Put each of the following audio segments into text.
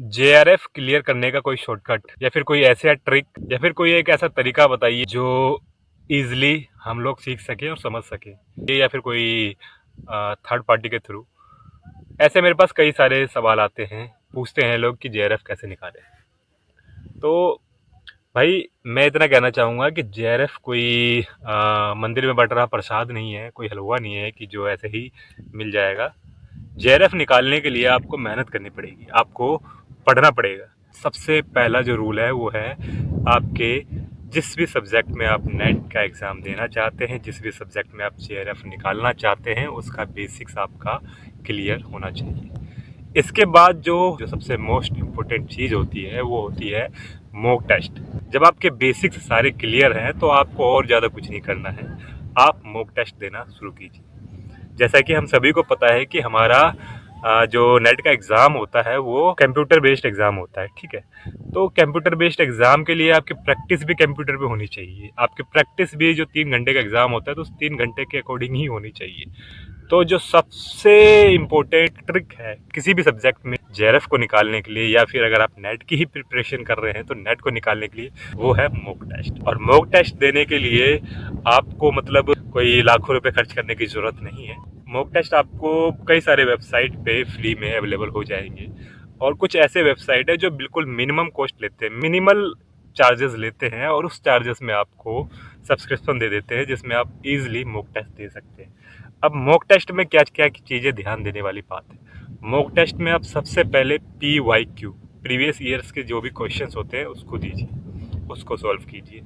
JRF clear करने का कोई शॉर्टकट या फिर कोई ऐसा ट्रिक या फिर कोई एक ऐसा तरीका बताइए जो इजीली हम लोग सीख सके और समझ सके, ये या फिर कोई थर्ड पार्टी के थ्रू। ऐसे मेरे पास कई सारे सवाल आते हैं, पूछते हैं लोग कि जेआरएफ कैसे निकालें। तो भाई मैं इतना कहना चाहूँगा कि जेआरएफ कोई मंदिर में बट रहा प्रसाद नहीं है, कोई हलवा नहीं है कि जो ऐसे ही मिल जाएगा। जेआरएफ निकालने के लिए आपको मेहनत करनी पड़ेगी, आपको पढ़ना पड़ेगा। सबसे पहला जो रूल है वो है आपके जिस भी सब्जेक्ट में आप नेट का एग्ज़ाम देना चाहते हैं, जिस भी सब्जेक्ट में आप जेआरएफ निकालना चाहते हैं, उसका बेसिक्स आपका क्लियर होना चाहिए। इसके बाद जो सबसे मोस्ट इम्पोर्टेंट चीज़ होती है वो होती है मॉक टेस्ट। जब आपके बेसिक्स सारे क्लियर हैं तो आपको और ज़्यादा कुछ नहीं करना है, आप मॉक टेस्ट देना शुरू कीजिए। जैसा कि हम सभी को पता है कि हमारा जो नेट का एग्ज़ाम होता है वो कंप्यूटर बेस्ड एग्ज़ाम होता है, ठीक है। तो कंप्यूटर बेस्ड एग्ज़ाम के लिए आपकी प्रैक्टिस भी कंप्यूटर पे होनी चाहिए। आपकी प्रैक्टिस भी जो 3 घंटे का एग्ज़ाम होता है तो उस 3 घंटे के अकॉर्डिंग ही होनी चाहिए। तो जो सबसे इम्पोर्टेंट ट्रिक है किसी भी सब्जेक्ट में जेआरएफ को निकालने के लिए या फिर अगर आप नेट की ही प्रिपरेशन कर रहे हैं तो नेट को निकालने के लिए वो है मॉक टेस्ट। और मॉक टेस्ट देने के लिए आपको मतलब कोई लाखों रुपए खर्च करने की ज़रूरत नहीं है। मॉक टेस्ट आपको कई सारे वेबसाइट पे फ्री में अवेलेबल हो जाएंगे और कुछ ऐसे वेबसाइट है जो बिल्कुल मिनिमम कॉस्ट लेते हैं, मिनिमल चार्जेस लेते हैं और उस चार्जेस में आपको सब्सक्रिप्शन दे देते हैं जिसमें आप इजीली मॉक टेस्ट दे सकते हैं। अब मॉक टेस्ट में क्या क्या चीज़ें ध्यान देने वाली बात है। मॉक टेस्ट में आप सबसे पहले PYQ प्रीवियस ईयर्स के जो भी क्वेश्चंस होते हैं उसको दीजिए, उसको सॉल्व कीजिए।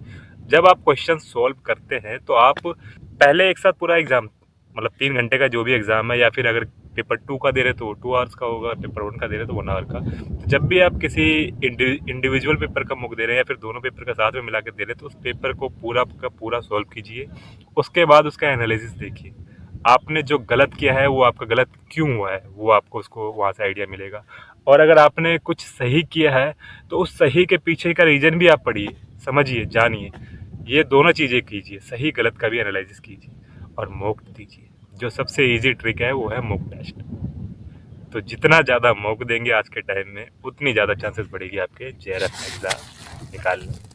जब आप क्वेश्चन सॉल्व करते हैं तो आप पहले एक साथ पूरा एग्ज़ाम मतलब 3 घंटे का जो भी एग्ज़ाम है या फिर अगर पेपर 2 का दे रहे तो 2 आवर्स का होगा, पेपर 1 का दे रहे तो 1 आवर का। तो जब भी आप किसी इंडिविजुअल पेपर का मॉक दे रहे हैं या फिर दोनों पेपर का साथ में मिला के दे रहे हैं तो उस पेपर को पूरा का पूरा सॉल्व कीजिए। उसके बाद उसका एनालिसिस देखिए, आपने जो गलत किया है वो आपका गलत क्यों हुआ है, वो आपको उसको वहाँ से आइडिया मिलेगा। और अगर आपने कुछ सही किया है तो उस सही के पीछे का रीज़न भी आप पढ़िए, समझिए, जानिए। ये दोनों चीज़ें कीजिए, सही गलत का भी एनालिसिस कीजिए और मॉक दीजिए। जो सबसे इजी ट्रिक है वो है मॉक टेस्ट। तो जितना ज़्यादा मॉक देंगे आज के टाइम में उतनी ज़्यादा चांसेस बढ़ेगी आपके जेआरएफ एग्ज़ाम निकालने।